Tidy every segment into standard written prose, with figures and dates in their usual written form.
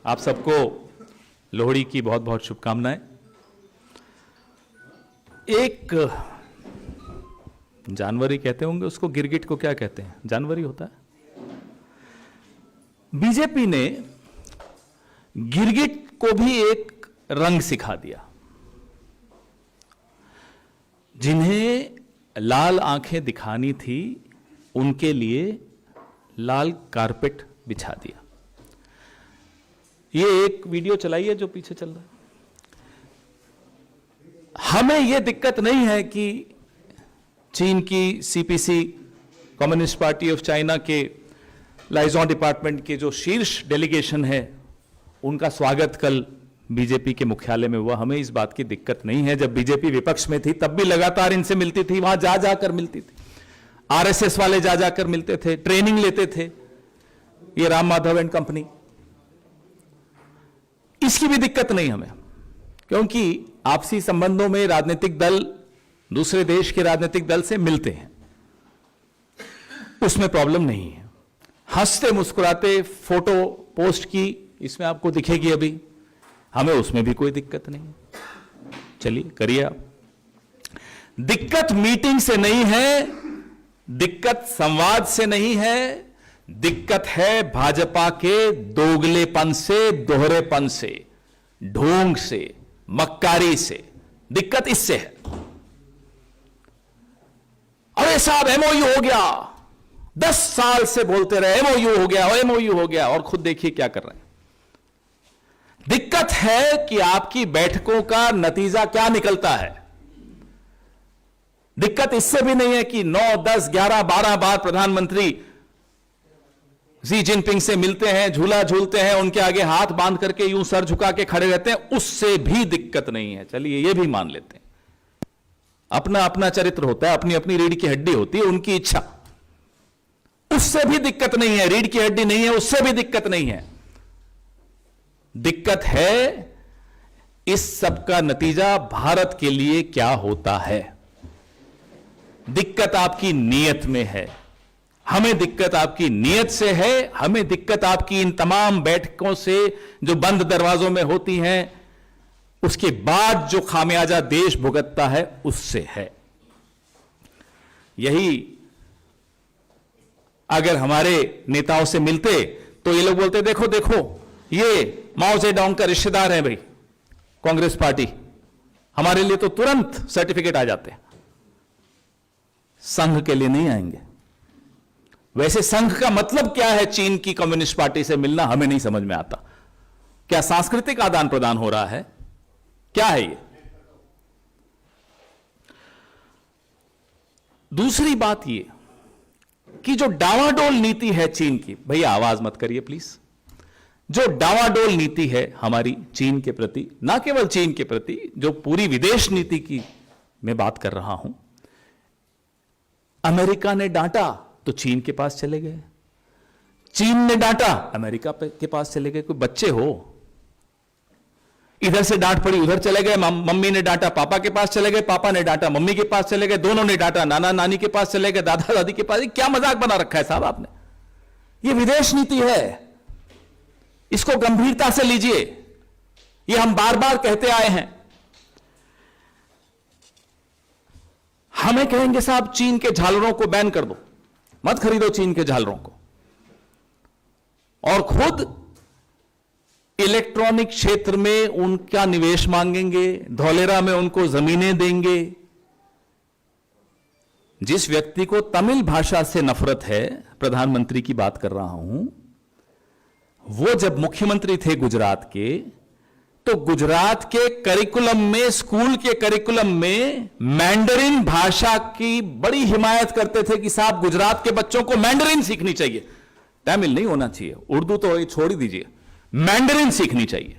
आप सबको लोहड़ी की बहुत बहुत शुभकामनाएं। एक जानवर ही कहते होंगे उसको, गिरगिट को क्या कहते हैं? जानवर ही होता है। बीजेपी ने गिरगिट को भी एक रंग सिखा दिया। जिन्हें लाल आंखें दिखानी थी उनके लिए लाल कारपेट बिछा दिया। ये एक वीडियो चलाइए जो पीछे चल रहा है। हमें यह दिक्कत नहीं है कि चीन की CPC, communist party of China के लाइजॉन डिपार्टमेंट के जो शीर्ष डेलीगेशन है उनका स्वागत कल बीजेपी के मुख्यालय में हुआ। हमें इस बात की दिक्कत नहीं है। जब बीजेपी विपक्ष में थी तब भी लगातार इनसे मिलती थी, वहां जा जाकर मिलती थी। आरएसएस वाले जा जाकर मिलते थे, ट्रेनिंग लेते थे, ये राम माधव एंड कंपनी। इसकी भी दिक्कत नहीं हमें, क्योंकि आपसी संबंधों में राजनीतिक दल दूसरे देश के राजनीतिक दल से मिलते हैं, उसमें प्रॉब्लम नहीं है। हंसते मुस्कुराते फोटो पोस्ट की इसमें आपको दिखेगी अभी, हमें उसमें भी कोई दिक्कत नहीं है। चलिए करिए आप। दिक्कत मीटिंग से नहीं है, दिक्कत संवाद से नहीं है, दिक्कत है भाजपा के दोगलेपन से, दोहरेपन से, ढोंग से, मक्कारी से। दिक्कत इससे है। अरे साहब एमओयू हो गया, 10 साल से बोलते रहे एमओयू हो गया, एमओयू हो गया, और खुद देखिए क्या कर रहे हैं। दिक्कत है कि आपकी बैठकों का नतीजा क्या निकलता है। दिक्कत इससे भी नहीं है कि 9, 10, 11, 12 बार प्रधानमंत्री शी जिनपिंग से मिलते हैं, झूला झूलते हैं, उनके आगे हाथ बांध करके यूं सर झुका के खड़े रहते हैं, उससे भी दिक्कत नहीं है। चलिए ये भी मान लेते हैं, अपना अपना चरित्र होता है, अपनी अपनी रीढ़ की हड्डी होती है, उनकी इच्छा, उससे भी दिक्कत नहीं है। रीढ़ की हड्डी नहीं है, उससे भी दिक्कत नहीं है। दिक्कत है इस सब का नतीजा भारत के लिए क्या होता है। दिक्कत आपकी नीयत में है। हमें दिक्कत आपकी नीयत से है। हमें दिक्कत आपकी इन तमाम बैठकों से जो बंद दरवाजों में होती हैं, उसके बाद जो खामियाजा देश भुगतता है उससे है। यही अगर हमारे नेताओं से मिलते तो ये लोग बोलते देखो देखो ये माओ जेडोंग का रिश्तेदार है भाई, कांग्रेस पार्टी, हमारे लिए तो तुरंत सर्टिफिकेट आ जाते हैं, संघ के लिए नहीं आएंगे। वैसे संघ का मतलब क्या है? चीन की कम्युनिस्ट पार्टी से मिलना हमें नहीं समझ में आता। क्या सांस्कृतिक आदान प्रदान हो रहा है? क्या है ये? दूसरी बात ये कि जो डावाडोल नीति है चीन की, भैया आवाज मत करिए प्लीज, जो डावाडोल नीति है हमारी चीन के प्रति, ना केवल चीन के प्रति, जो पूरी विदेश नीति की मैं बात कर रहा हूं। अमेरिका ने डांटा तो चीन के पास चले गए, चीन ने डांटा अमेरिका के पास चले गए। कोई बच्चे हो, इधर से डांट पड़ी उधर चले गए, मम्मी ने डांटा पापा के पास चले गए, पापा ने डांटा मम्मी के पास चले गए, दोनों ने डांटा नाना नानी के पास चले गए, दादा दादी के पास। क्या मजाक बना रखा है साहब आपने? ये विदेश नीति है, इसको गंभीरता से लीजिए। ये हम बार बार कहते आए हैं। हमें कहेंगे साहब चीन के झालरों को बैन कर दो, मत खरीदो चीन के झालरों को, और खुद इलेक्ट्रॉनिक क्षेत्र में उनका निवेश मांगेंगे, धौलेरा में उनको जमीनें देंगे। जिस व्यक्ति को तमिल भाषा से नफरत है, प्रधानमंत्री की बात कर रहा हूं, वो जब मुख्यमंत्री थे गुजरात के, तो गुजरात के करिकुलम में, स्कूल के करिकुलम में मैंडरिन भाषा की बड़ी हिमायत करते थे कि साहब गुजरात के बच्चों को मैंडरिन सीखनी चाहिए। तमिल नहीं होना चाहिए, उर्दू तो छोड़ ही दीजिए, मैंडरिन सीखनी चाहिए।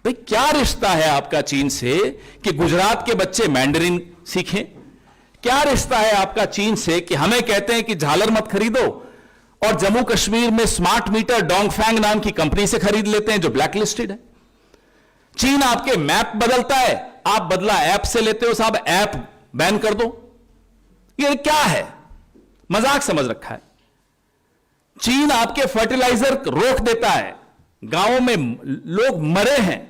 भाई क्या रिश्ता है आपका चीन से कि गुजरात के बच्चे मैंडरिन सीखें? क्या रिश्ता है आपका चीन से कि हमें कहते हैं कि झालर मत खरीदो, और जम्मू कश्मीर में स्मार्ट मीटर डोंगफैंग नाम की कंपनी से खरीद लेते हैं जो ब्लैक लिस्टेड है। चीन आपके मैप बदलता है, आप बदला ऐप से लेते हो, साहब ऐप बैन कर दो। ये क्या है? मजाक समझ रखा है। चीन आपके फर्टिलाइजर रोक देता है, गांवों में लोग मरे हैं।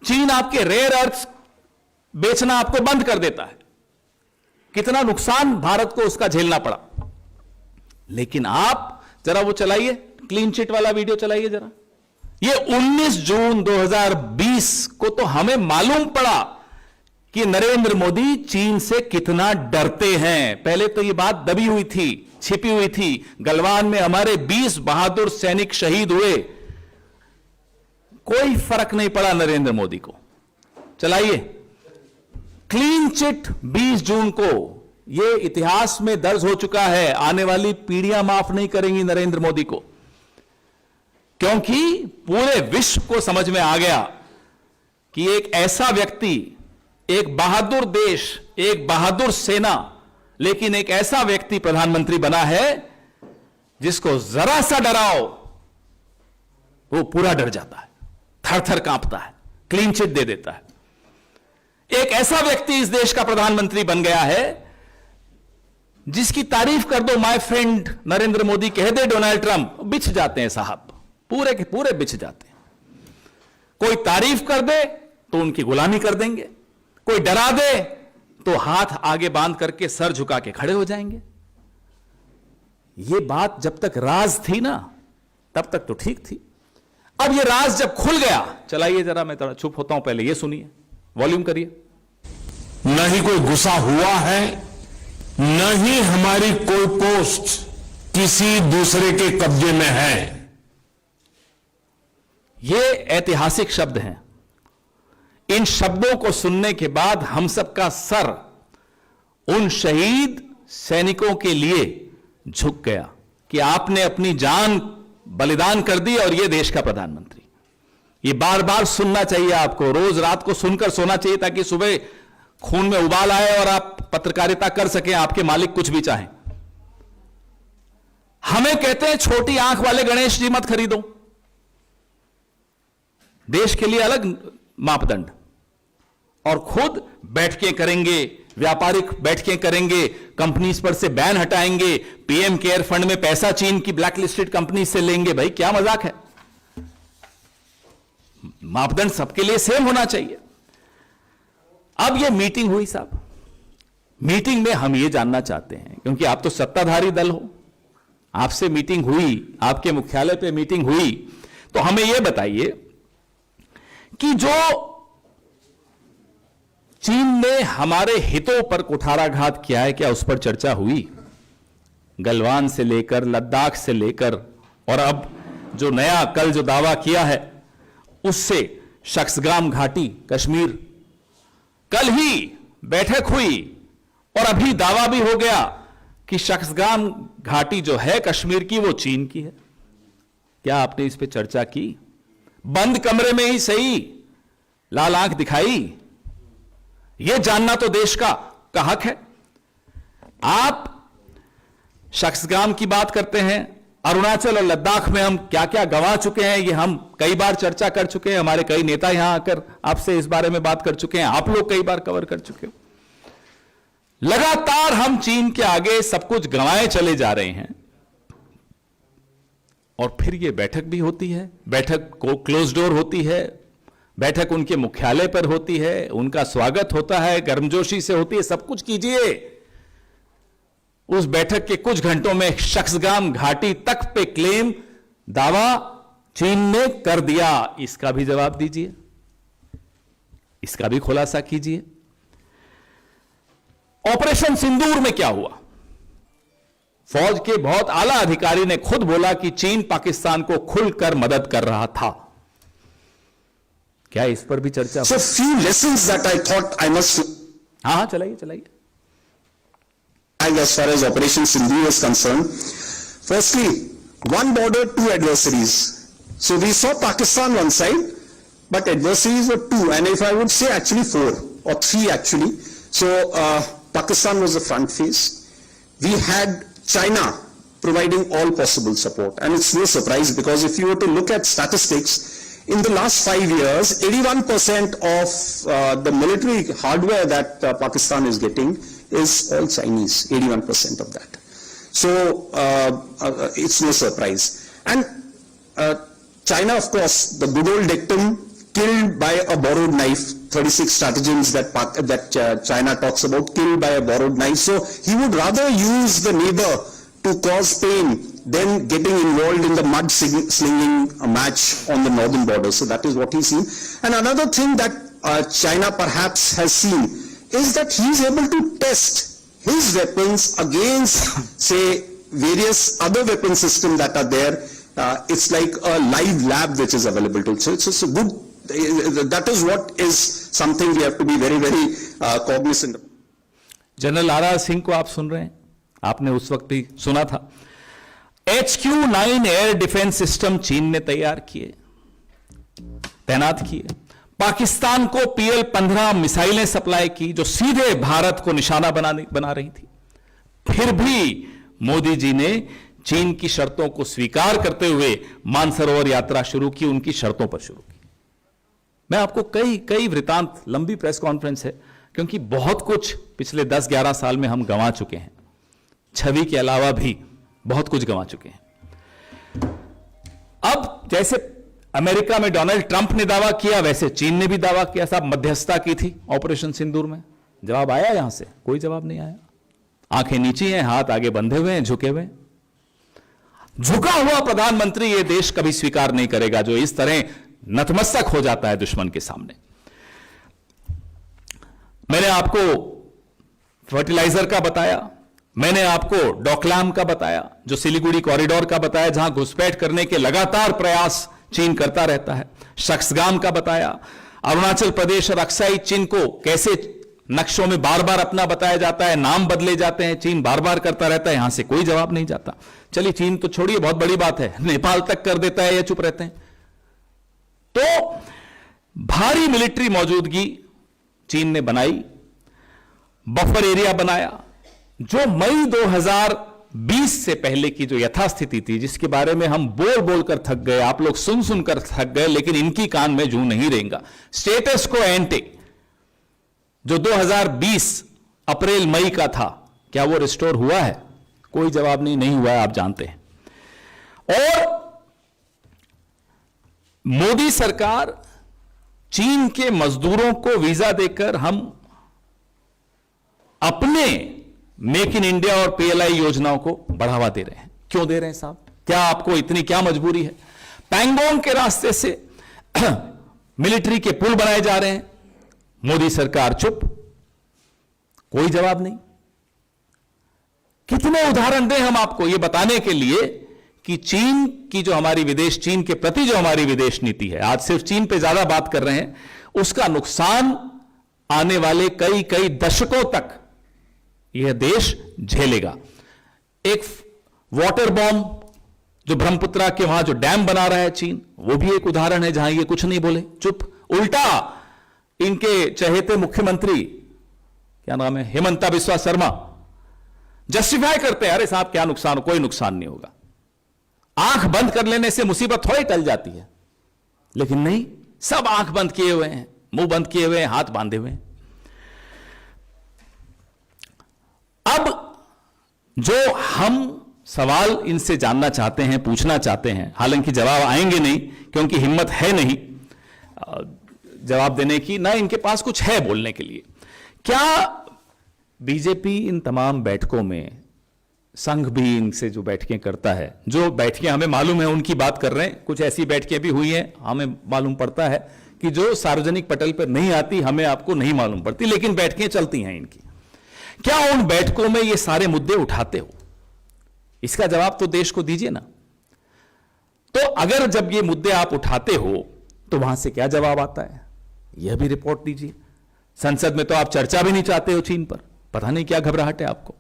चीन आपके रेयर अर्थ बेचना आपको बंद कर देता है। कितना नुकसान भारत को उसका झेलना पड़ा। लेकिन आप जरा वो चलाइए, क्लीन चिट वाला वीडियो चलाइए जरा। ये 19 जून 2020 को तो हमें मालूम पड़ा कि नरेंद्र मोदी चीन से कितना डरते हैं। पहले तो ये बात दबी हुई थी, छिपी हुई थी। गलवान में हमारे 20 बहादुर सैनिक शहीद हुए, कोई फर्क नहीं पड़ा नरेंद्र मोदी को। चलाइए क्लीन चिट 20 जून को। यह इतिहास में दर्ज हो चुका है। आने वाली पीढ़ियां माफ नहीं करेंगी नरेंद्र मोदी को, क्योंकि पूरे विश्व को समझ में आ गया कि एक ऐसा व्यक्ति, एक बहादुर देश, एक बहादुर सेना, लेकिन एक ऐसा व्यक्ति प्रधानमंत्री बना है जिसको जरा सा डराओ वो पूरा डर जाता है, थर थर कांपता है, क्लीन चिट दे देता है। एक ऐसा व्यक्ति इस देश का प्रधानमंत्री बन गया है जिसकी तारीफ कर दो माय फ्रेंड नरेंद्र मोदी, कह दे डोनाल्ड ट्रंप, बिछ जाते हैं साहब, पूरे के पूरे बिछ जाते हैं। कोई तारीफ कर दे तो उनकी गुलामी कर देंगे, कोई डरा दे तो हाथ आगे बांध करके सर झुका के खड़े हो जाएंगे। यह बात जब तक राज थी ना, तब तक तो ठीक थी। अब यह राज जब खुल गया, चलाइए जरा, मैं थोड़ा चुप होता हूं, पहले यह सुनिए, वॉल्यूम करिए। न ही कोई गुस्सा हुआ है, न ही हमारी कोई पोस्ट किसी दूसरे के कब्जे में है। ये ऐतिहासिक शब्द हैं। इन शब्दों को सुनने के बाद हम सबका सर उन शहीद सैनिकों के लिए झुक गया कि आपने अपनी जान बलिदान कर दी और ये देश का प्रधानमंत्री। ये बार बार सुनना चाहिए आपको, रोज रात को सुनकर सोना चाहिए ताकि सुबह खून में उबाल आए और आप पत्रकारिता कर सकें, आपके मालिक कुछ भी चाहें। हमें कहते हैं छोटी आंख वाले गणेश जी मत खरीदो, देश के लिए अलग मापदंड, और खुद बैठकें करेंगे, व्यापारिक बैठकें करेंगे, कंपनीज पर से बैन हटाएंगे, पीएम केयर फंड में पैसा चीन की ब्लैकलिस्टेड कंपनी से लेंगे। भाई क्या मजाक है? मापदंड सबके लिए सेम होना चाहिए। अब यह मीटिंग हुई साहब, मीटिंग में हम यह जानना चाहते हैं, क्योंकि आप तो सत्ताधारी दल हो, आपसे मीटिंग हुई, आपके मुख्यालय पे मीटिंग हुई, तो हमें यह बताइए कि जो चीन ने हमारे हितों पर कुठाराघात किया है, क्या उस पर चर्चा हुई? गलवान से लेकर लद्दाख से लेकर, और अब जो नया कल जो दावा किया है उससे शख्सगाम घाटी कश्मीर, कल ही बैठक हुई और अभी दावा भी हो गया कि शख्सगाम घाटी जो है कश्मीर की वो चीन की है। क्या आपने इस पे चर्चा की? बंद कमरे में ही सही, लाल आंख दिखाई। यह जानना तो देश का हक है। आप शख्सगाम की बात करते हैं, अरुणाचल और लद्दाख में हम क्या क्या गंवा चुके हैं, ये हम कई बार चर्चा कर चुके हैं। हमारे कई नेता यहां आकर आपसे इस बारे में बात कर चुके हैं, आप लोग कई बार कवर कर चुके हो। लगातार हम चीन के आगे सब कुछ गंवाए चले जा रहे हैं, और फिर ये बैठक भी होती है, बैठक को क्लोज डोर होती है, बैठक उनके मुख्यालय पर होती है, उनका स्वागत होता है, गर्मजोशी से होती है, सब कुछ कीजिए। उस बैठक के कुछ घंटों में शख्सगाम घाटी तक पे क्लेम, दावा चीन ने कर दिया। इसका भी जवाब दीजिए, इसका भी खुलासा कीजिए। ऑपरेशन सिंदूर में क्या हुआ? फौज के बहुत आला अधिकारी ने खुद बोला कि चीन पाकिस्तान को खुलकर मदद कर रहा था। क्या इस पर भी चर्चा? So few lessons that I thought I must. हाँ, चलाइए चलाइए। As far as Operation Sindoor is concerned, firstly, one border, two adversaries. So we saw Pakistan one side, but adversaries were two, and if I would say actually 4 or 3 actually. So Pakistan was the front face. We had China providing all possible support, and it's no surprise because if you were to look at statistics, in the last 5 years, 81% of the military hardware that Pakistan is getting is all Chinese, 81% of that. So it's no surprise. And China, of course, the good old dictum, killed by a borrowed knife, 36 stratagems that China talks about, killed by a borrowed knife. So he would rather use the neighbor to cause pain than getting involved in the mud slinging match on the northern border. So that is what he's seen. And another thing that China perhaps has seen is that he's able to test his weapons against, say, various other weapon systems that are there. It's like a live lab which is available to. So it's a good, that is what is something we have to be very, very cognizant of. General R Singh को आप सुन रहे हैं, आपने उस वक्त भी सुना था। HQ-9 एयर डिफेंस सिस्टम चीन ने तैयार किए, तैनात किए। पाकिस्तान को PL-15 मिसाइलें सप्लाई की जो सीधे भारत को निशाना बना रही थी। फिर भी मोदी जी ने चीन की शर्तों को स्वीकार करते हुए मानसरोवर यात्रा शुरू की, उनकी शर्तों पर शुरू की। मैं आपको कई वृतांत, लंबी प्रेस कॉन्फ्रेंस है क्योंकि बहुत कुछ पिछले 10-11 साल में हम गंवा चुके हैं, छवि के अलावा भी बहुत कुछ गंवा चुके हैं। अब जैसे अमेरिका में डोनाल्ड ट्रंप ने दावा किया, वैसे चीन ने भी दावा किया। साहब मध्यस्थता की थी ऑपरेशन सिंदूर में, जवाब आया यहां से? कोई जवाब नहीं आया। आंखें नीची हैं, हाथ आगे बंधे हुए हैं, झुके हुए हैं। झुका हुआ प्रधानमंत्री ये देश कभी स्वीकार नहीं करेगा जो इस तरह नतमस्तक हो जाता है दुश्मन के सामने। मैंने आपको फर्टिलाइजर का बताया, मैंने आपको डोकलाम का बताया, जो सिलीगुड़ी कॉरिडोर का बताया जहां घुसपैठ करने के लगातार प्रयास चीन करता रहता है। शख्सगाम का बताया, अरुणाचल प्रदेश और अक्साई चीन को कैसे नक्शों में बार बार अपना बताया जाता है, नाम बदले जाते हैं, चीन बार बार करता रहता है, यहां से कोई जवाब नहीं जाता। चलिए चीन तो छोड़िए, बहुत बड़ी बात है, नेपाल तक कर देता है या चुप रहते हैं। तो भारी मिलिट्री मौजूदगी चीन ने बनाई, बफर एरिया बनाया, जो मई 2020 से पहले की जो यथास्थिति थी, जिसके बारे में हम बोल बोल कर थक गए, आप लोग सुन सुनकर थक गए, लेकिन इनकी कान में जूं नहीं रहेगा। स्टेटस को एंटे जो 2020 अप्रैल मई का था, क्या वो रिस्टोर हुआ है? कोई जवाब नहीं हुआ है, आप जानते हैं। और मोदी सरकार चीन के मजदूरों को वीजा देकर हम अपने मेक इन इंडिया और PLI योजनाओं को बढ़ावा दे रहे हैं। क्यों दे रहे हैं साहब? क्या आपको इतनी क्या मजबूरी है? पैंगोंग के रास्ते से मिलिट्री के पुल बनाए जा रहे हैं, मोदी सरकार चुप, कोई जवाब नहीं। कितने उदाहरण दें हम आपको ये बताने के लिए कि चीन की जो हमारी विदेश, चीन के प्रति जो हमारी विदेश नीति है, आज सिर्फ चीन पे ज्यादा बात कर रहे हैं, उसका नुकसान आने वाले कई दशकों तक यह देश झेलेगा। एक वाटर बॉम्ब जो ब्रह्मपुत्रा के वहां जो डैम बना रहा है चीन, वो भी एक उदाहरण है जहां ये कुछ नहीं बोले, चुप। उल्टा इनके चहेते मुख्यमंत्री, क्या नाम है, हेमंता बिस्वा शर्मा, जस्टिफाई करते हैं, अरे साहब क्या नुकसान हो, कोई नुकसान नहीं होगा, आंख बंद कर लेने से मुसीबत थोड़ी टल जाती है। लेकिन नहीं, सब आंख बंद किए हुए हैं, मुंह बंद किए हुए हैं, हाथ बांधे हुए हैं। अब जो हम सवाल इनसे जानना चाहते हैं, पूछना चाहते हैं, हालांकि जवाब आएंगे नहीं क्योंकि हिम्मत है नहीं जवाब देने की, ना इनके पास कुछ है बोलने के लिए। क्या बीजेपी इन तमाम बैठकों में, संघ भी इनसे जो बैठकें करता है, जो बैठकें हमें मालूम है उनकी बात कर रहे हैं, कुछ ऐसी बैठकें भी हुई हैं, हमें मालूम पड़ता है कि जो सार्वजनिक पटल पर नहीं आती, हमें आपको नहीं मालूम पड़ती, लेकिन बैठकें चलती हैं इनकी। क्या उन बैठकों में ये सारे मुद्दे उठाते हो? इसका जवाब तो देश को दीजिए ना। तो अगर जब ये मुद्दे आप उठाते हो तो वहां से क्या जवाब आता है, यह भी रिपोर्ट दीजिए। संसद में तो आप चर्चा भी नहीं चाहते हो चीन पर, पता नहीं क्या घबराहट है आपको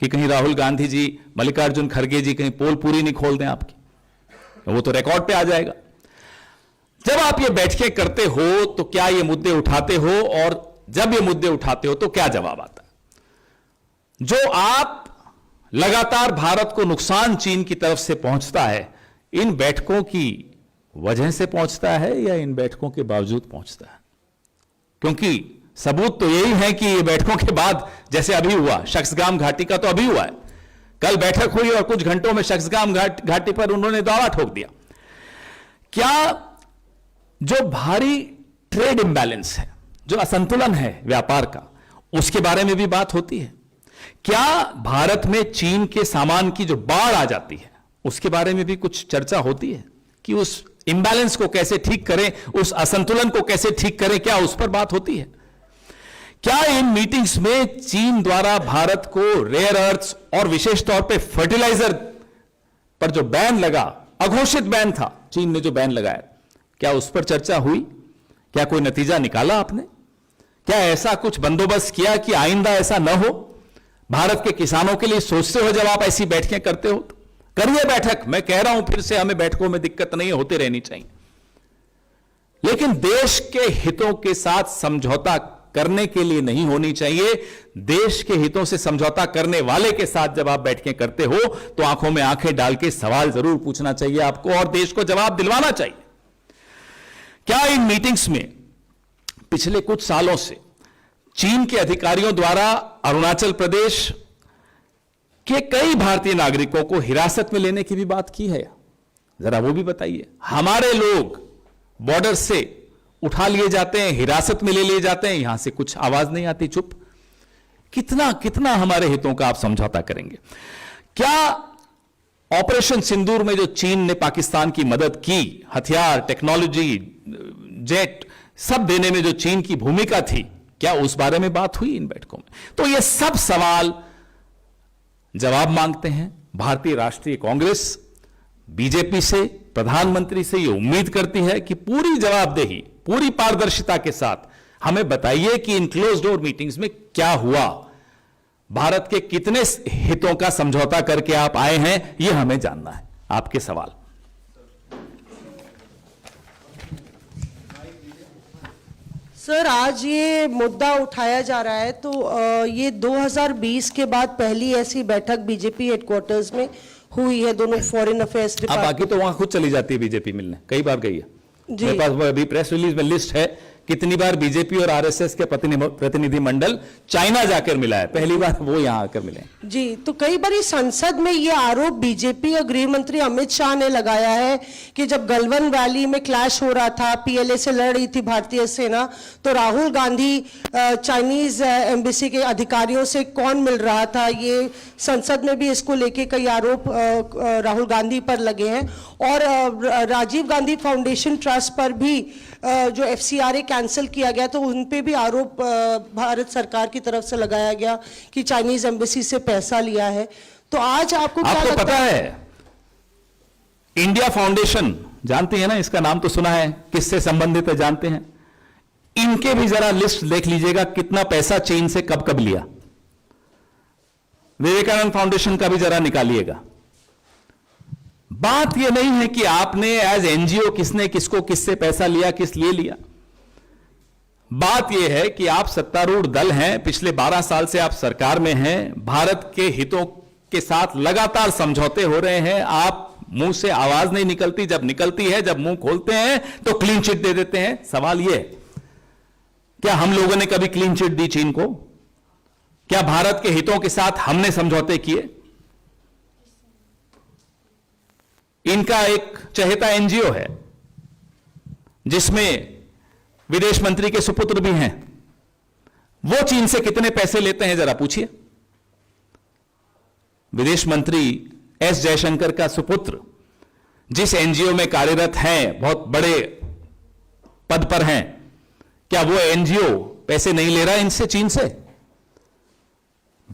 कि कहीं राहुल गांधी जी, मल्लिकार्जुन खड़गे जी कहीं पोल पूरी नहीं खोल दें आपकी, वो तो रिकॉर्ड पे आ जाएगा। जब आप ये बैठकें करते हो तो क्या ये मुद्दे उठाते हो, और जब ये मुद्दे उठाते हो तो क्या जवाब आता है? जो आप लगातार भारत को नुकसान चीन की तरफ से पहुंचता है, इन बैठकों की वजह से पहुंचता है या इन बैठकों के बावजूद पहुंचता है? क्योंकि सबूत तो यही है कि ये बैठकों के बाद, जैसे अभी हुआ शख्सगाम घाटी का, तो अभी हुआ है, कल बैठक हुई और कुछ घंटों में शख्सगाम घाटी पर उन्होंने दावा ठोक दिया। क्या जो भारी ट्रेड इंबैलेंस है, जो असंतुलन है व्यापार का, उसके बारे में भी बात होती है? क्या भारत में चीन के सामान की जो बाढ़ आ जाती है उसके बारे में भी कुछ चर्चा होती है कि उस इंबैलेंस को कैसे ठीक करें, उस असंतुलन को कैसे ठीक करें, क्या उस पर बात होती है? क्या इन मीटिंग्स में चीन द्वारा भारत को रेयर अर्थ्स और विशेष तौर पे फर्टिलाइजर पर जो बैन लगा, अघोषित बैन था, चीन ने जो बैन लगाया, क्या उस पर चर्चा हुई? क्या कोई नतीजा निकाला आपने? क्या ऐसा कुछ बंदोबस्त किया कि आइंदा ऐसा न हो? भारत के किसानों के लिए सोचते हो जब आप ऐसी बैठकें करते हो? तो करिए बैठक, मैं कह रहा हूं फिर से, हमें बैठकों में दिक्कत नहीं होती रहनी चाहिए, लेकिन देश के हितों के साथ समझौता करने के लिए नहीं होनी चाहिए। देश के हितों से समझौता करने वाले के साथ जब आप बैठकें करते हो तो आंखों में आंखें डाल के सवाल जरूर पूछना चाहिए आपको और देश को जवाब दिलवाना चाहिए। क्या इन मीटिंग्स में पिछले कुछ सालों से चीन के अधिकारियों द्वारा अरुणाचल प्रदेश के कई भारतीय नागरिकों को हिरासत में लेने की भी बात की है? जरा वो भी बताइए। हमारे लोग बॉर्डर से उठा लिए जाते हैं, हिरासत में ले लिए जाते हैं, यहां से कुछ आवाज नहीं आती, चुप। कितना कितना हमारे हितों का आप समझौता करेंगे? क्या ऑपरेशन सिंदूर में जो चीन ने पाकिस्तान की मदद की, हथियार, टेक्नोलॉजी, जेट सब देने में जो चीन की भूमिका थी, क्या उस बारे में बात हुई इन बैठकों में? तो ये सब सवाल जवाब मांगते हैं। भारतीय राष्ट्रीय कांग्रेस बीजेपी से, प्रधानमंत्री से ये उम्मीद करती है कि पूरी जवाबदेही, पूरी पारदर्शिता के साथ हमें बताइए कि इन क्लोज डोर मीटिंग्स में क्या हुआ, भारत के कितने हितों का समझौता करके आप आए हैं, यह हमें जानना है। आपके सवाल। सर, आज ये मुद्दा उठाया जा रहा है तो ये 2020 के बाद पहली ऐसी बैठक बीजेपी हेडक्वार्टर्स में हुई है, दोनों फॉरेन अफेयर्स आप बाकी तो वहां खुद चली जाती है बीजेपी मिलने, कई बार गई है। मेरे पास अभी प्रेस रिलीज में लिस्ट है कितनी बार बीजेपी और आरएसएस के प्रतिनिधि मंडल चाइना जाकर मिला है, पहली बार वो यहां आकर मिले जी। तो कई बार संसद में ये आरोप बीजेपी और गृह मंत्री अमित शाह ने लगाया है कि जब गलवान वैली में क्लैश हो रहा था, पीएलए से लड़ रही थी भारतीय सेना, तो राहुल गांधी चाइनीज एम्बेसी के अधिकारियों से कौन मिल रहा था, ये संसद में भी इसको लेके कई आरोप राहुल गांधी पर लगे हैं। और राजीव गांधी फाउंडेशन ट्रस्ट पर भी जो एफसीआरए कैंसिल किया गया तो उन पे भी आरोप भारत सरकार की तरफ से लगाया गया कि चाइनीज एम्बेसी से पैसा लिया है। तो आज आपको पता है इंडिया फाउंडेशन, जानते हैं ना, इसका नाम तो सुना है, किससे संबंधित है जानते हैं? इनके भी जरा लिस्ट देख लीजिएगा कितना पैसा चीन से कब कब लिया। विवेकानंद फाउंडेशन का भी जरा निकालिएगा। बात यह नहीं है कि आपने एज एनजीओ किसने किसको किससे पैसा लिया, किस लिए लिया। बात यह है कि आप सत्तारूढ़ दल हैं, पिछले 12 साल से आप सरकार में हैं, भारत के हितों के साथ लगातार समझौते हो रहे हैं, आप मुंह से आवाज नहीं निकलती, जब निकलती है, जब मुंह खोलते हैं तो क्लीन चिट दे देते हैं। सवाल यह, क्या हम लोगों ने कभी क्लीन चिट दी चीन को? क्या भारत के हितों के साथ हमने समझौते किए? इनका एक चहेता एनजीओ है जिसमें विदेश मंत्री के सुपुत्र भी हैं, वो चीन से कितने पैसे लेते हैं जरा पूछिए। विदेश मंत्री एस जयशंकर का सुपुत्र जिस एनजीओ में कार्यरत हैं, बहुत बड़े पद पर हैं, क्या वो एनजीओ पैसे नहीं ले रहा इनसे, चीन से?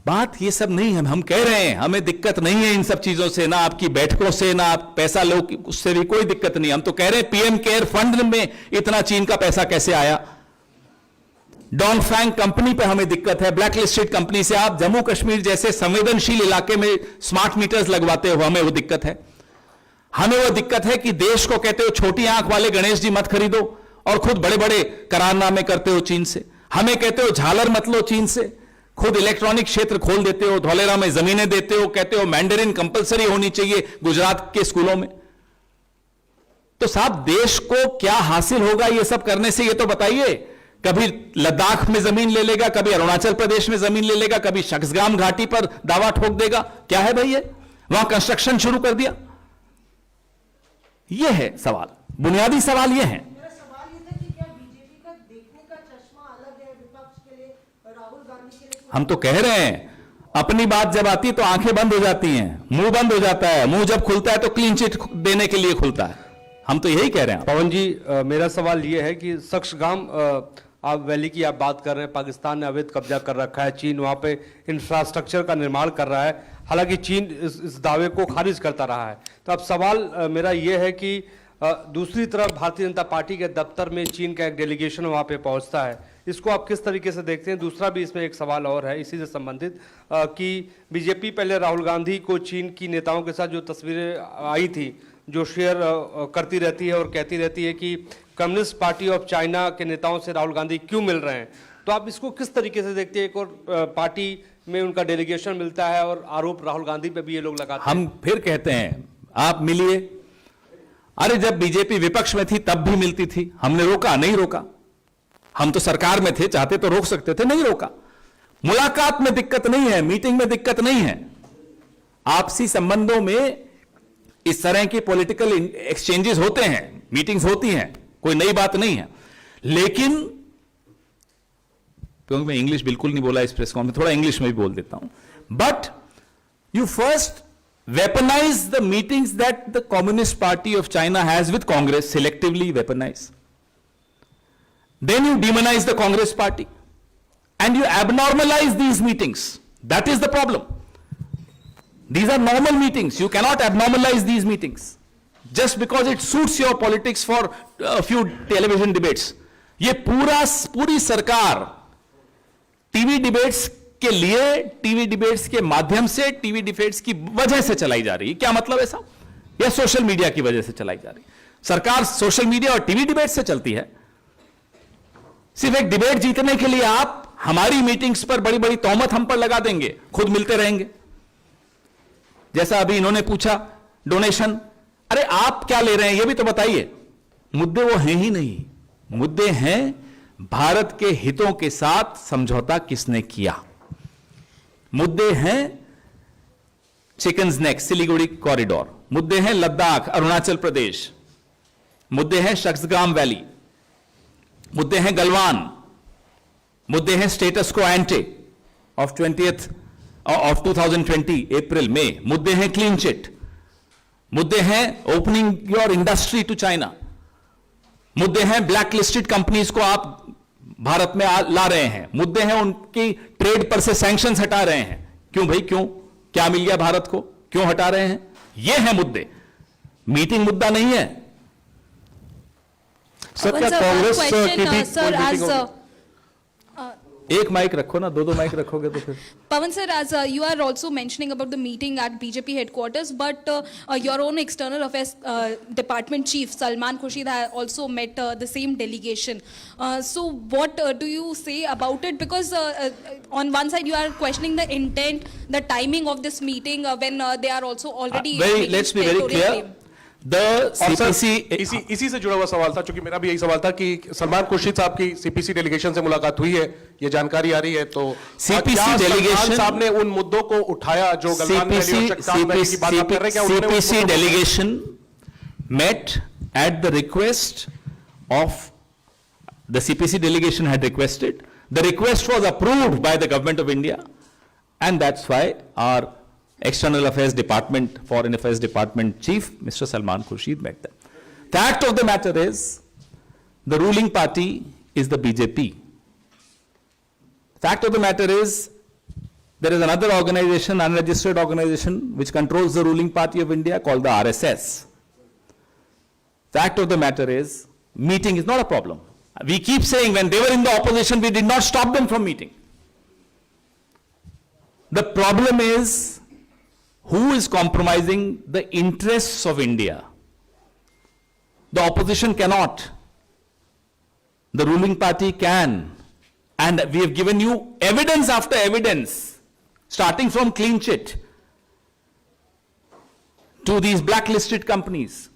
बात ये सब नहीं है। हम कह रहे हैं हमें दिक्कत नहीं है इन सब चीजों से, ना आपकी बैठकों से, ना आप पैसा लो, उससे भी कोई दिक्कत नहीं। हम तो कह रहे हैं पीएम केयर फंड में इतना चीन का पैसा कैसे आया? डोंगफेंग कंपनी पे हमें दिक्कत है, ब्लैक लिस्टेड कंपनी से आप जम्मू कश्मीर जैसे संवेदनशील इलाके में स्मार्ट मीटर्स लगवाते हो, हमें वो दिक्कत है। हमें वो दिक्कत है कि देश को कहते हो छोटी आंख वाले गणेश जी मत खरीदो और खुद बड़े बड़े करारनामे करते हो चीन से। हमें कहते हो झालर मत लो चीन से, खुद इलेक्ट्रॉनिक क्षेत्र खोल देते हो, धौलेरा में जमीनें देते हो, कहते हो मैंडरिन कंपलसरी होनी चाहिए गुजरात के स्कूलों में। तो साहब देश को क्या हासिल होगा ये सब करने से, ये तो बताइए। कभी लद्दाख में जमीन ले लेगा, कभी अरुणाचल प्रदेश में जमीन ले लेगा, कभी शक्सगाम घाटी पर दावा ठोक देगा। क्या है भाई ये? वहां कंस्ट्रक्शन शुरू कर दिया। यह है सवाल। बुनियादी सवाल ये हैं। मेरा सवाल ये था कि क्या बीजेपी का देखने का चश्मा अलग है विपक्ष के लिए, राहुल गांधी के लिए? हम तो कह रहे हैं, अपनी बात जब आती है तो आंखें बंद हो जाती हैं, मुंह बंद हो जाता है, मुंह जब खुलता है तो क्लीन चिट देने के लिए खुलता है। हम तो यही कह रहे हैं। पवन जी, मेरा सवाल ये है कि सक्सगाम आप वैली की आप बात कर रहे हैं, पाकिस्तान ने अवैध कब्जा कर रखा है, चीन वहाँ पे इंफ्रास्ट्रक्चर का निर्माण कर रहा है, हालांकि चीन इस दावे को खारिज करता रहा है। तो अब सवाल मेरा ये है कि दूसरी तरफ भारतीय जनता पार्टी के दफ्तर में चीन का एक डेलीगेशन वहाँ पे पहुँचता है, इसको आप किस तरीके से देखते हैं? दूसरा भी इसमें एक सवाल और है इसी से संबंधित कि बीजेपी पहले राहुल गांधी को चीन की नेताओं के साथ जो तस्वीरें आई थी, जो शेयर करती रहती है और कहती रहती है कि कम्युनिस्ट पार्टी ऑफ चाइना के नेताओं से राहुल गांधी क्यों मिल रहे हैं, तो आप इसको किस तरीके से देखते हैं? एक और पार्टी में उनका डेलीगेशन मिलता है और आरोप राहुल गांधी पे भी ये लोग लगाते हैं। हम फिर कहते हैं, आप मिलिए। अरे जब बीजेपी विपक्ष में थी तब भी मिलती थी, हमने रोका नहीं? रोका। हम तो सरकार में थे, चाहते तो रोक सकते थे, नहीं रोका। मुलाकात में दिक्कत नहीं है, मीटिंग में दिक्कत नहीं है। आपसी संबंधों में इस तरह की पॉलिटिकल एक्सचेंजेस होते हैं, मीटिंग्स होती हैं, कोई नई बात नहीं है। लेकिन क्योंकि मैं इंग्लिश बिल्कुल नहीं बोला इस प्रेस कॉन्फ्रेंस में, थोड़ा इंग्लिश में भी बोल देता हूं। But you first weaponize the meetings that the Communist Party of China has with Congress, selectively weaponize. Then you demonize the Congress Party and you abnormalize these meetings. That is the problem. These are normal meetings. You cannot abnormalize these meetings just because it suits your politics for a few television debates. ये पूरी सरकार TV debates के लिए, TV debates के माध्यम से, TV debates की वजह से चलाई जा रही है। क्या मतलब है साहब? या सोशल मीडिया की वजह से चलाई जा रही है? सरकार सोशल मीडिया और टीवी डिबेट से चलती है। सिर्फ एक डिबेट जीतने के लिए आप हमारी मीटिंग्स पर बड़ी बड़ी तोहमत हम पर लगा देंगे, खुद मिलते रहेंगे। जैसा अभी इन्होंने पूछा डोनेशन, अरे आप क्या ले रहे हैं ये भी तो बताइए। मुद्दे वो हैं ही नहीं, मुद्दे हैं भारत के हितों के साथ समझौता किसने किया। मुद्दे हैं चिकन्स नेक सिलीगुड़ी कॉरिडोर, मुद्दे हैं लद्दाख अरुणाचल प्रदेश, मुद्दे हैं सक्सगाम वैली, मुद्दे हैं गलवान, मुद्दे हैं स्टेटस को एंटे ऑफ 2020 अप्रैल में, मुद्दे हैं क्लीन चिट, मुद्दे हैं opening your industry to China, मुद्दे हैं ब्लैक लिस्टेड कंपनीज को आप भारत में ला रहे हैं, मुद्दे हैं उनकी ट्रेड पर से सैंक्शंस हटा रहे हैं। क्यों भाई, क्यों? क्या मिल गया भारत को? क्यों हटा रहे हैं? ये है मुद्दे, मीटिंग मुद्दा नहीं है। सर, क्या कांग्रेस की भी sir, कोई as मीटिंग होगी? एक माइक रखो ना, दो माइक रखोगे तो फिर। Pawan sir, as you are also mentioning about the meeting at BJP headquarters, but your own external affairs department chief Salman Khurshid has also met the same delegation. So what do you say about it? Because on one side you are questioning the intent, the timing of this meeting when they are also already. Let's be very clear. The और sir, CPC इसी से जुड़ा हुआ सवाल था, क्योंकि मेरा भी यही सवाल था कि सलमान खुर्शीद साहब की सीपीसी डेलीगेशन से मुलाकात हुई है, ये जानकारी आ रही है, तो CPC क्या डेलीगेशन सलमान साहब ने उन मुद्दों को उठाया जो गलवान वैली और चकसाम वैली की बात आप कर रहे हैं? क्या उन्होंने उन CPC मुद्दों को- delegation met at the request of the CPC delegation had requested. The request was approved by the government of India, and that's why our External Affairs Department, Foreign Affairs Department Chief, Mr. Salman Khurshid met them. The fact of the matter is, the ruling party is the BJP. Fact of the matter is, there is another organization, unregistered organization, which controls the ruling party of India called the RSS. Fact of the matter is, meeting is not a problem. We keep saying when they were in the opposition, we did not stop them from meeting. The problem is, who is compromising the interests of India? The opposition cannot. The ruling party can. And we have given you evidence after evidence, starting from clean chit to these blacklisted companies.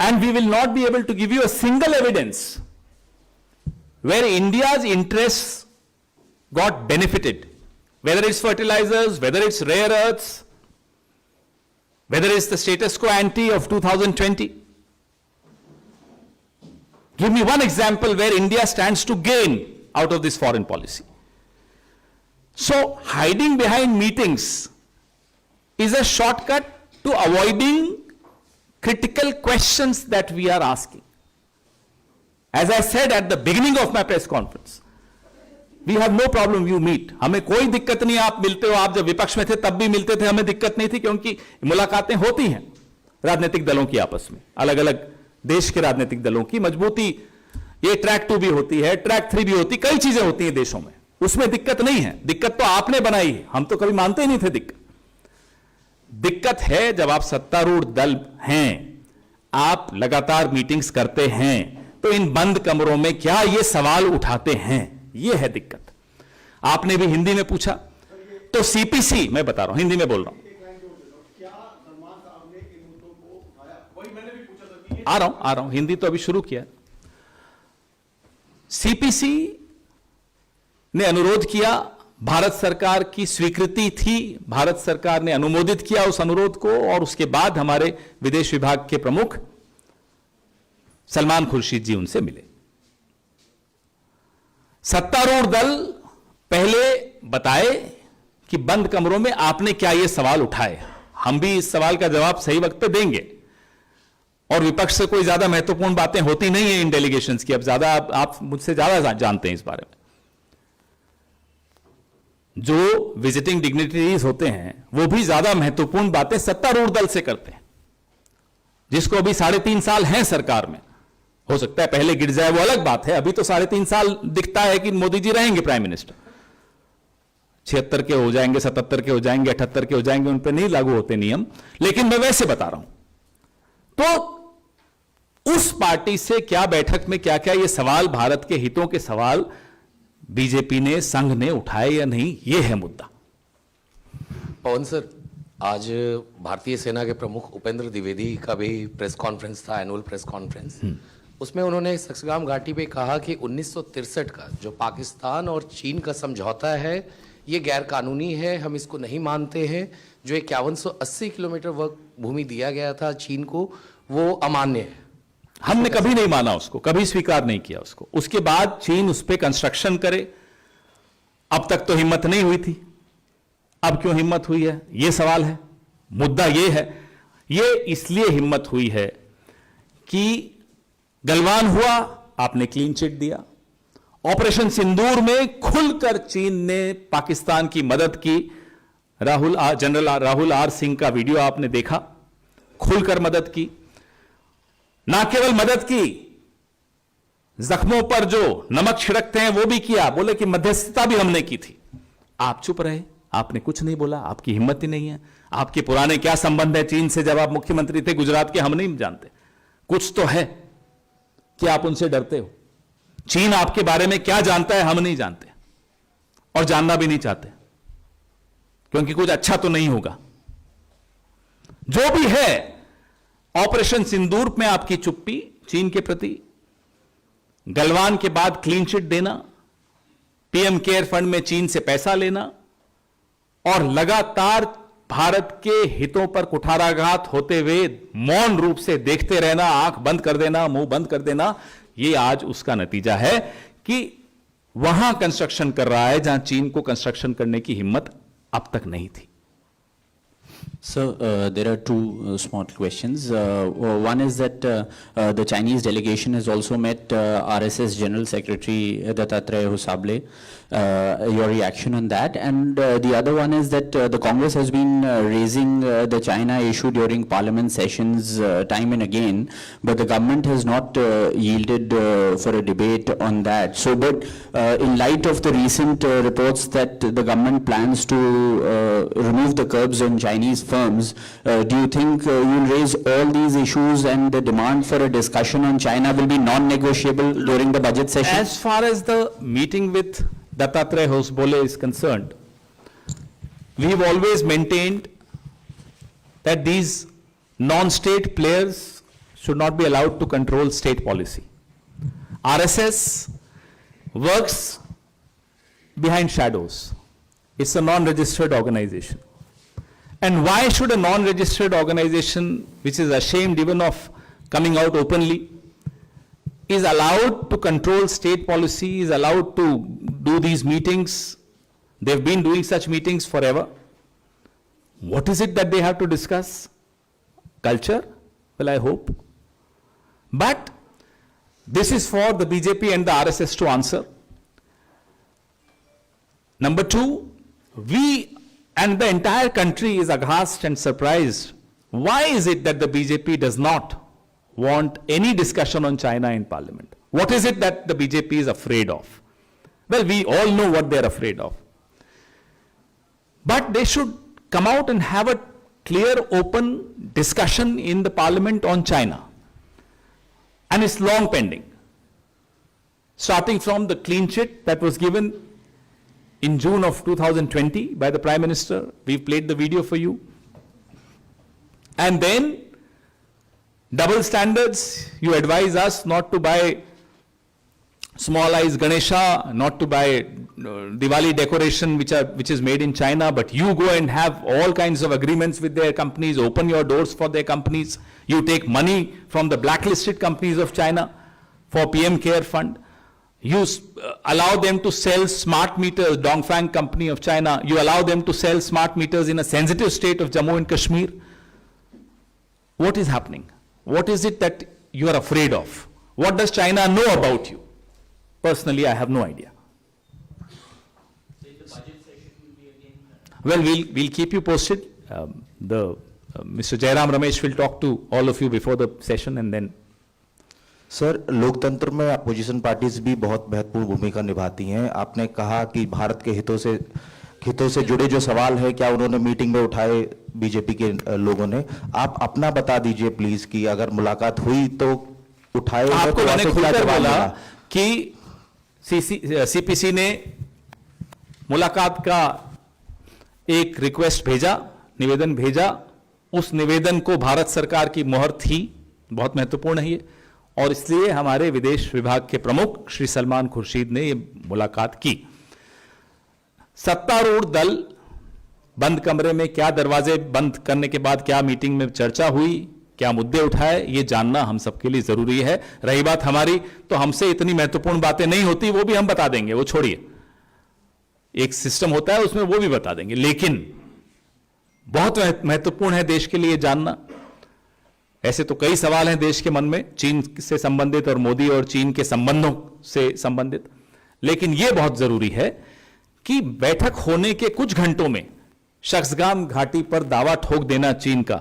And we will not be able to give you a single evidence where India's interests got benefited. Whether it's fertilizers, whether it's rare earths, whether it's the status quo ante of 2020. Give me one example where India stands to gain out of this foreign policy. So, hiding behind meetings is a shortcut to avoiding critical questions that we are asking. As I said at the beginning of my press conference, we have no problem you meet. हमें कोई दिक्कत नहीं, आप मिलते हो, आप जब विपक्ष में थे तब भी मिलते थे, हमें दिक्कत नहीं थी, क्योंकि मुलाकातें होती हैं राजनीतिक दलों की आपस में, अलग अलग देश के राजनीतिक दलों की मजबूती, ये ट्रैक 2 भी होती है, ट्रैक 3 भी होती, कई चीजें होती हैं देशों में, उसमें दिक्कत नहीं है। दिक्कत तो आपने बनाई है, हम तो कभी मानते ही नहीं थे दिक्कत। दिक्कत है जब आप सत्तारूढ़ दल हैं, आप लगातार मीटिंग्स करते हैं, तो इन बंद कमरों में क्या ये सवाल उठाते हैं, ये है दिक्कत। आपने भी हिंदी में पूछा, तो सीपीसी, मैं बता रहा हूं, हिंदी में बोल रहा हूं, आ रहा हूं, हिंदी तो अभी शुरू किया। सीपीसी ने अनुरोध किया, भारत सरकार की स्वीकृति थी, भारत सरकार ने अनुमोदित किया उस अनुरोध को, और उसके बाद हमारे विदेश विभाग के प्रमुख सलमान खुर्शीद जी उनसे मिले। सत्तारूढ़ दल पहले बताए कि बंद कमरों में आपने क्या ये सवाल उठाए, हम भी इस सवाल का जवाब सही वक्त पे देंगे, और विपक्ष से कोई ज्यादा महत्वपूर्ण बातें होती नहीं है इन डेलीगेशंस की, अब ज्यादा आप मुझसे ज्यादा जानते हैं इस बारे में। जो विजिटिंग डिग्निटरीज होते हैं वो भी ज्यादा महत्वपूर्ण बातें सत्तारूढ़ दल से करते हैं, जिसको अभी 3.5 साल हैं सरकार में, हो सकता है पहले गिर जाए वो अलग बात है, अभी तो 3.5 साल दिखता है कि मोदी जी रहेंगे प्राइम मिनिस्टर, 76 के हो जाएंगे, 77 के हो जाएंगे, 78 के हो जाएंगे, उन पर नहीं लागू होते नियम, लेकिन मैं वैसे बता रहा हूं। तो उस पार्टी से क्या बैठक में क्या क्या ये सवाल, भारत के हितों के सवाल बीजेपी ने, संघ ने उठाए या नहीं, ये है मुद्दा। पवन सर, आज भारतीय सेना के प्रमुख उपेंद्र द्विवेदी का भी प्रेस कॉन्फ्रेंस था, एनुअल प्रेस कॉन्फ्रेंस, उसमें उन्होंने सक्सगाम घाटी पे कहा कि 1963 का जो पाकिस्तान और चीन का समझौता है ये गैर कानूनी है, हम इसको नहीं मानते हैं। जो 5180 किलोमीटर वर्ग भूमि दिया गया था चीन को, वो अमान्य है। हमने कभी नहीं माना उसको, कभी स्वीकार नहीं किया उसको। उसके बाद चीन उस पर कंस्ट्रक्शन करे, अब तक तो हिम्मत नहीं हुई थी, अब क्यों हिम्मत हुई है, यह सवाल है। मुद्दा यह है, यह इसलिए हिम्मत हुई है कि गलवान हुआ, आपने क्लीन चिट दिया। ऑपरेशन सिंदूर में खुलकर चीन ने पाकिस्तान की मदद की। जनरल राहुल आर सिंह का वीडियो आपने देखा, खुलकर मदद की। ना केवल मदद की, जख्मों पर जो नमक छिड़कते हैं वो भी किया, बोले कि मध्यस्थता भी हमने की थी। आप चुप रहे, आपने कुछ नहीं बोला, आपकी हिम्मत ही नहीं है। आपके पुराने क्या संबंध है चीन से, जब आप मुख्यमंत्री थे गुजरात के, हम नहीं जानते। कुछ तो है कि आप उनसे डरते हो। चीन आपके बारे में क्या जानता है हम नहीं जानते, और जानना भी नहीं चाहते, क्योंकि कुछ अच्छा तो नहीं होगा। जो भी है, ऑपरेशन सिंदूर में आपकी चुप्पी चीन के प्रति, गलवान के बाद क्लीन चिट देना, पीएम केयर फंड में चीन से पैसा लेना, और लगातार भारत के हितों पर कुठाराघात होते हुए मौन रूप से देखते रहना, आंख बंद कर देना, मुंह बंद कर देना, ये आज उसका नतीजा है कि वहां कंस्ट्रक्शन कर रहा है जहां चीन को कंस्ट्रक्शन करने की हिम्मत अब तक नहीं थी। So there are two small questions. One is that the Chinese delegation has also met RSS General Secretary Dattatreya Hosable. Your reaction on that? And the other one is that the Congress has been raising the China issue during Parliament sessions time and again, but the government has not yielded for a debate on that. So, but in light of the recent reports that the government plans to remove the curbs on Chinese firms, do you think you'll raise all these issues and the demand for a discussion on China will be non-negotiable during the budget session? As far as the meeting with Dattatreya Hosable is concerned, we've always maintained that these non-state players should not be allowed to control state policy. RSS works behind shadows. It's a non-registered organization. And why should a non-registered organization, which is ashamed even of coming out openly, is allowed to control state policy, is allowed to do these meetings. They've been doing such meetings forever. What is it that they have to discuss? Culture? Well, I hope. But this is for the BJP and the RSS to answer. Number two, we and the entire country is aghast and surprised. Why is it that the BJP does not want any discussion on China in Parliament? What is it that the BJP is afraid of? Well, we all know what they're afraid of. But they should come out and have a clear, open discussion in the Parliament on China. And it's long pending. Starting from the clean chit that was given in June of 2020 by the Prime Minister. We've played the video for you. And then, double standards. You advise us not to buy small eyes Ganesha, not to buy Diwali decoration which is made in China, but you go and have all kinds of agreements with their companies, open your doors for their companies. You take money from the blacklisted companies of China for PM Care Fund. You allow them to sell smart meters, Dongfang company of China. You allow them to sell smart meters in a sensitive state of Jammu and Kashmir. What is happening? What is it that you are afraid of? What does China know about you? Personally, I have no idea. Well, we'll keep you posted. Mr. Jairam Ramesh will talk to all of you before the session and then. Sir, लोकतंत्र में opposition parties भी बहुत महत्वपूर्ण भूमिका निभाती हैं। आपने कहा कि भारत के हितों से जुड़े जो सवाल है क्या उन्होंने मीटिंग में उठाए बीजेपी के लोगों ने? आप अपना बता दीजिए प्लीज कि अगर मुलाकात हुई तो उठाए। आपको मैंने खुलकर बोला कि सीपीसी ने मुलाकात का एक रिक्वेस्ट भेजा, निवेदन भेजा। उस निवेदन को भारत सरकार की मोहर थी, बहुत महत्वपूर्ण है ये, और इसलिए हमारे विदेश विभाग के प्रमुख श्री सलमान खुर्शीद ने ये मुलाकात की। सत्तारूढ़ दल बंद कमरे में क्या, दरवाजे बंद करने के बाद क्या मीटिंग में चर्चा हुई, क्या मुद्दे उठाए, ये जानना हम सबके लिए जरूरी है। रही बात हमारी, तो हमसे इतनी महत्वपूर्ण बातें नहीं होती, वो भी हम बता देंगे, वो छोड़िए। एक सिस्टम होता है उसमें वो भी बता देंगे, लेकिन बहुत महत्वपूर्ण है देश के लिए जानना। ऐसे तो कई सवाल हैं देश के मन में, चीन से संबंधित और मोदी और चीन के संबंधों से संबंधित, लेकिन यह बहुत जरूरी है कि बैठक होने के कुछ घंटों में शख्सगाम घाटी पर दावा ठोक देना चीन का,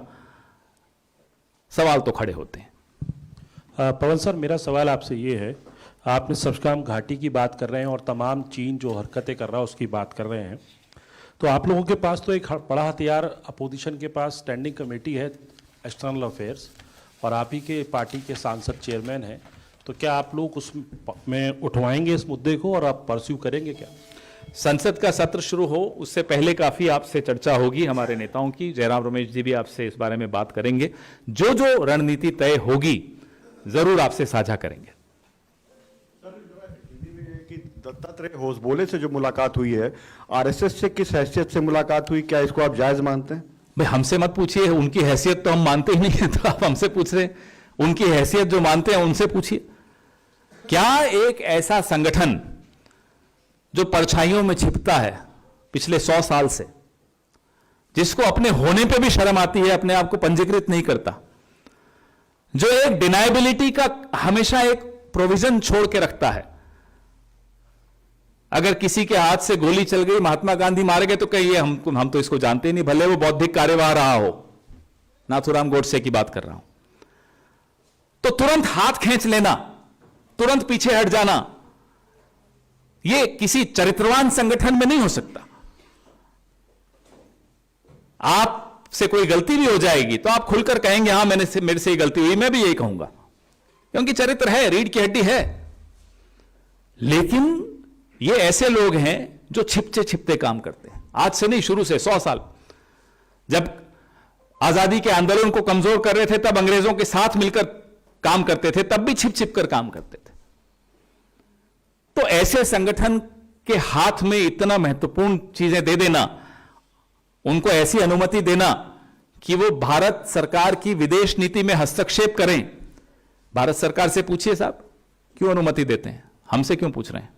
सवाल तो खड़े होते हैं। पवन सर, मेरा सवाल आपसे ये है, आपने शख्सगाम घाटी की बात कर रहे हैं और तमाम चीन जो हरकतें कर रहा है उसकी बात कर रहे हैं, तो आप लोगों के पास तो एक बड़ा हथियार अपोजिशन के पास स्टैंडिंग कमेटी है एक्सटर्नल अफेयर्स, और आप ही के पार्टी के सांसद चेयरमैन हैं, तो क्या आप लोग उसमें उठवाएंगे इस मुद्दे को और आप परस्यू करेंगे क्या? संसद का सत्र शुरू हो उससे पहले काफी आपसे चर्चा होगी हमारे नेताओं की। जयराम रमेश जी भी आपसे इस बारे में बात करेंगे। जो जो रणनीति तय होगी जरूर आपसे साझा करेंगे। दत्तात्रेय होसबोले से जो मुलाकात हुई है, आरएसएस से किस हैसियत से मुलाकात हुई, क्या इसको आप जायज मानते हैं? भाई हमसे मत पूछिए, उनकी हैसियत तो हम मानते ही नहीं है, तो आप हमसे पूछ रहे हैं। उनकी हैसियत जो मानते हैं उनसे पूछिए। क्या एक ऐसा संगठन जो परछाइयों में छिपता है पिछले 100 साल से, जिसको अपने होने पे भी शर्म आती है, अपने आप को पंजीकृत नहीं करता, जो एक डिनाइबिलिटी का हमेशा एक प्रोविजन छोड़ के रखता है, अगर किसी के हाथ से गोली चल गई, महात्मा गांधी मारे गए, तो कहिए हम तो इसको जानते ही नहीं, भले वो बौद्धिक कार्यवाह रहा हो, नाथूराम गोडसे की बात कर रहा हूं, तो तुरंत हाथ खींच लेना, तुरंत पीछे हट जाना, ये किसी चरित्रवान संगठन में नहीं हो सकता। आपसे कोई गलती भी हो जाएगी तो आप खुलकर कहेंगे हां मेरे से गलती हुई, मैं भी यही कहूंगा, क्योंकि चरित्र है, रीढ़ की हड्डी है। लेकिन ये ऐसे लोग हैं जो छिपते छिपते काम करते हैं, आज से नहीं, शुरू से 100 साल। जब आजादी के आंदोलन को कमजोर कर रहे थे तब अंग्रेजों के साथ मिलकर काम करते थे, तब भी छिप छिप कर काम करते थे। तो ऐसे संगठन के हाथ में इतना महत्वपूर्ण चीजें दे देना, उनको ऐसी अनुमति देना कि वो भारत सरकार की विदेश नीति में हस्तक्षेप करें, भारत सरकार से पूछिए साहब, क्यों अनुमति देते हैं? हमसे क्यों पूछ रहे हैं?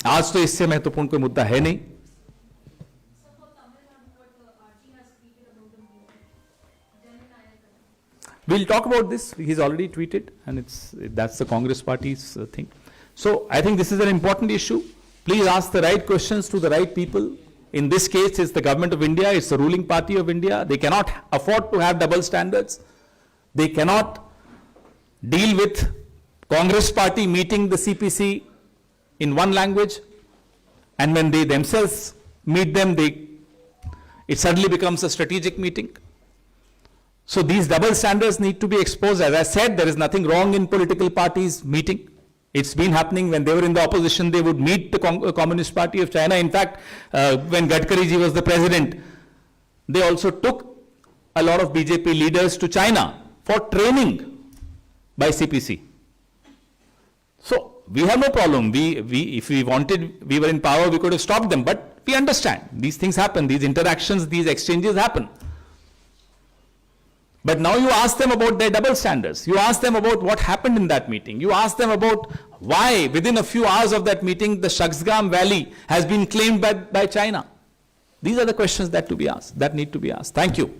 आज तो इससे महत्वपूर्ण कोई मुद्दा है नहीं. We'll talk about this. He's already tweeted, and that's the Congress Party's thing. So I think this is an important issue. Please ask the right questions to the right people. In this case, it's the government of India, it's the ruling party of India. They cannot afford to have double standards. They cannot deal with Congress Party meeting the CPC in one language, and when they themselves meet them, it suddenly becomes a strategic meeting. So these double standards need to be exposed. As I said, there is nothing wrong in political parties meeting. It's been happening. When they were in the opposition, they would meet the Communist Party of China. In fact, when Gadkari ji was the president, they also took a lot of BJP leaders to China for training by CPC. So we have no problem. If we wanted, we were in power, we could have stopped them. But we understand these things happen. These interactions, these exchanges happen. But now you ask them about their double standards. You ask them about what happened in that meeting. You ask them about why within a few hours of that meeting the Shaksgam Valley has been claimed by China. These are the questions that need to be asked. Thank you.